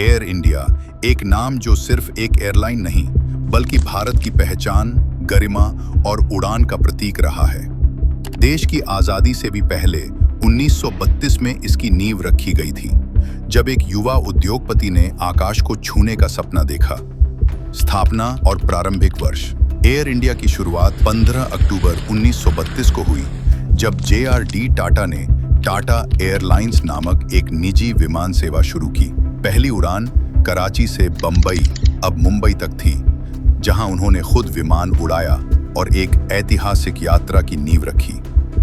Air India, एक नाम जो सिर्फ एक एयरलाइन नहीं बल्कि भारत की पहचान, गरिमा और उड़ान का प्रतीक रहा है। देश की आज़ादी से भी पहले 1932 में इसकी नींव रखी गई थी, जब एक युवा उद्योगपति ने आकाश को छूने का सपना देखा। स्थापना और प्रारंभिक वर्ष। एयर इंडिया की शुरुआत 15 अक्टूबर 1932 को हुई, जब JRD टाटा ने टाटा एयरलाइंस नामक एक निजी विमान सेवा शुरू की। पहली उड़ान कराची से बंबई, अब मुंबई तक थी, जहां उन्होंने खुद विमान उड़ाया और एक ऐतिहासिक यात्रा की नींव रखी।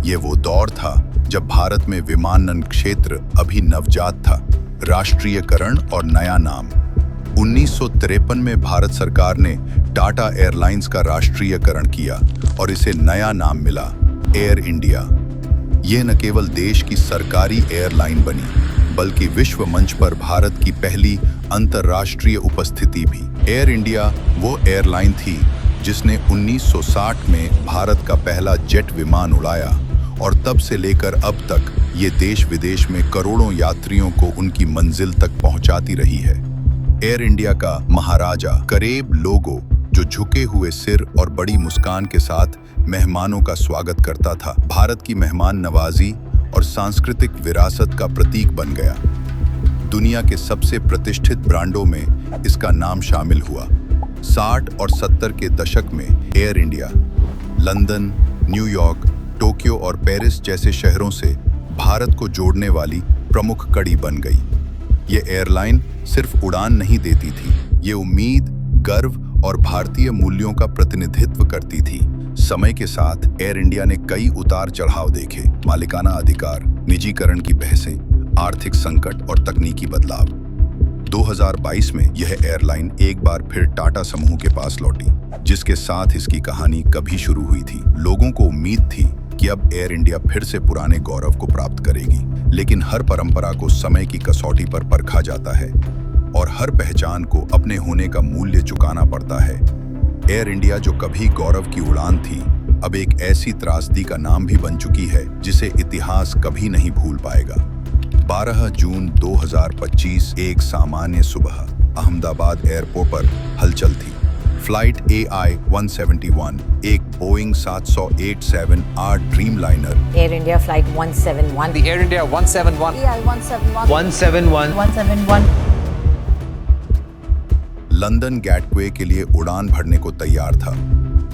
ये वो दौर था जब भारत में विमानन क्षेत्र अभी नवजात था। राष्ट्रीयकरण और नया नाम। 1953 में भारत सरकार ने टाटा एयरलाइंस का राष्ट्रीयकरण किया और इसे नया नाम मिला, एयर इंडिया। यह न केवल देश की सरकारी एयरलाइन बनी, बल्कि विश्व मंच पर भारत की पहली अंतर्राष्ट्रीय उपस्थिति भी। एयर इंडिया वो एयरलाइन थी जिसने 1960 में भारत का पहला जेट विमान उड़ाया और तब से लेकर अब तक ये देश विदेश में करोड़ों यात्रियों को उनकी मंजिल तक पहुंचाती रही है। एयर इंडिया का महाराजा करेब लोगो, जो झुके हुए सिर और बड़ी मुस्कान के साथ मेहमानों का स्वागत करता था, भारत की मेहमान नवाजी और सांस्कृतिक विरासत का प्रतीक बन गया। दुनिया के सबसे प्रतिष्ठित ब्रांडों में इसका नाम शामिल हुआ। 60 और 70 के दशक में air India London, New York, Tokyo और पेरिस जैसे शहरों से भारत को जोड़ने वाली प्रमुख कड़ी बन गई। ये एयरलाइन सिर्फ उड़ान नहीं देती थी, ये उम्मीद, गर्व और भारतीय मूल्यों का प्रतिनिधित्व करती थी। समय के साथ एयर इंडिया ने कई उतार चढ़ाव देखे। मालिकाना अधिकार, निजीकरण की बहसें, आर्थिक संकट और तकनीकी बदलाव। 2022 में यह एयरलाइन एक बार फिर टाटा समूह के पास लौटी, जिसके साथ इसकी कहानी कभी शुरू हुई थी। लोगों को उम्मीद थी कि अब एयर इंडिया फिर से पुराने गौरव को प्राप्त करेगी, लेकिन हर परंपरा को समय की कसौटी पर परखा जाता है और हर पहचान को अपने होने का मूल्य चुकाना पड़ता है। एयर इंडिया, जो कभी गौरव की उड़ान थी, अब एक ऐसी त्रासदी का नाम भी बन चुकी है जिसे इतिहास कभी नहीं भूल पाएगा। 12 जून 2025 एक सामान्य सुबह अहमदाबाद एयरपोर्ट पर हलचल थी। फ्लाइट AI-171, एक Boeing 787 Dreamliner. Air India Flight 171. The Air India 171. AI-171. 171. 171. London gateway के लिए उड़ान भरने को तैयार था।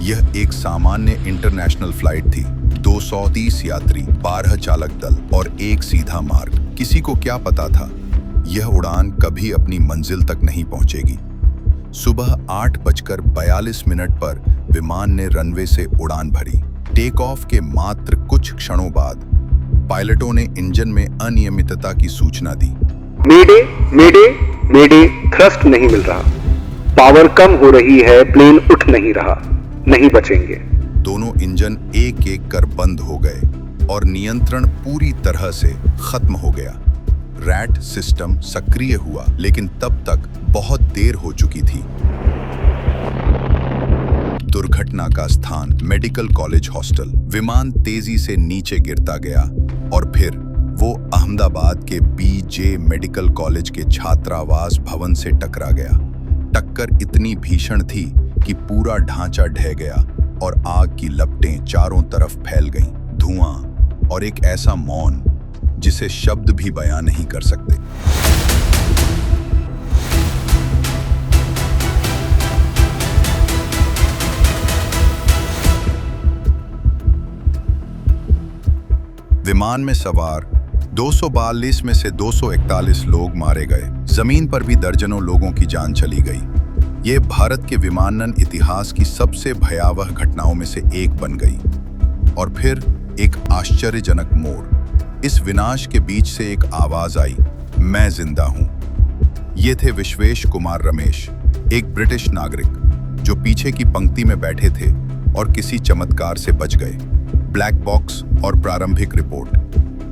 यह एक सामान्य इंटरनेशनल फ्लाइट थी। 230 यात्री, 12 चालक दल और एक सीधा मार्ग। किसी को क्या पता था, यह उड़ान कभी अपनी मंजिल तक नहीं पहुंचेगी। सुबह 8:42 पर विमान ने रनवे से उड़ान भरी। टेक ऑफ के मात्र कुछ क्षणों बाद पायलटों ने इंजन में अनियमितता की सूचना दी। मेडे, मेडे, मेडे, थ्रस्ट नहीं मिल रहा, पावर कम हो रही है, प्लेन उठ नहीं रहा, नहीं बचेंगे। दोनों इंजन एक एक कर बंद हो गए और नियंत्रण पूरी तरह से खत्म हो गया। रैट सिस्टम सक्रिय हुआ, लेकिन तब तक बहुत देर हो चुकी थी। दुर्घटना का स्थान मेडिकल कॉलेज हॉस्टल। विमान तेजी से नीचे गिरता गया और फिर वो अहमदाबाद के BJ मेडिकल कॉलेज के छात्रावास भवन से टकरा गया। टक्कर इतनी भीषण थी कि पूरा ढांचा ढह गया और आग की लपटें चारों तरफ फैल गईं। धुआं और एक ऐसा मौन जिसे शब्द भी बयां नहीं कर सकते। विमान में सवार 242 में से 241 लोग मारे गए। जमीन पर भी दर्जनों लोगों की जान चली गई। ये भारत के विमानन इतिहास की सबसे भयावह घटनाओं में से एक बन गई। और फिर एक आश्चर्यजनक मोड़। इस विनाश के बीच से एक आवाज आई, मैं जिंदा हूं। ये थे विश्वेश कुमार रमेश, एक ब्रिटिश नागरिक जो पीछे की पंक्ति में बैठे थे और किसी चमत्कार से बच गए। ब्लैक बॉक्स और प्रारंभिक रिपोर्ट।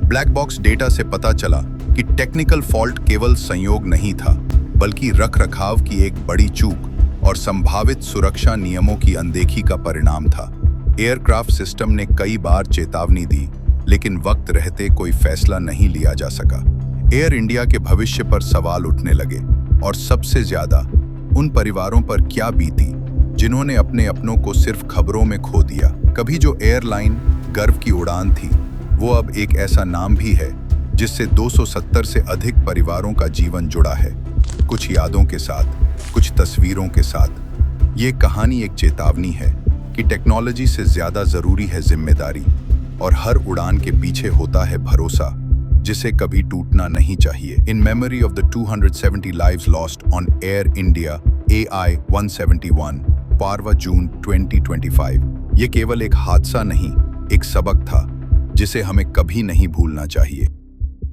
ब्लैक बॉक्स डेटा से पता चला कि टेक्निकल फॉल्ट केवल संयोग नहीं था, बल्कि रखरखाव की एक बड़ी चूक और संभावित सुरक्षा नियमों की अनदेखी का परिणाम था। एयरक्राफ्ट सिस्टम ने कई बार चेतावनी दी, लेकिन वक्त रहते कोई फैसला नहीं लिया जा सका। एयर इंडिया के भविष्य पर सवाल उठने लगे और सबसे ज्यादा उन परिवारों पर क्या बीती जिन्होंने अपने अपनों को सिर्फ खबरों में खो दिया। कभी जो एयरलाइन गर्व की उड़ान थी, वो अब एक ऐसा नाम भी है जिससे 270 से अधिक परिवारों का जीवन जुड़ा है, कुछ यादों के साथ, कुछ तस्वीरों के साथ। ये कहानी एक चेतावनी है कि टेक्नोलॉजी से ज्यादा जरूरी है जिम्मेदारी, और हर उड़ान के पीछे होता है भरोसा जिसे कभी टूटना नहीं चाहिए। In memory of the 270 lives lost on Air India AI-171 Parwa जून 2025, ये केवल एक हादसा नहीं, एक सबक था जिसे हमें कभी नहीं भूलना चाहिए।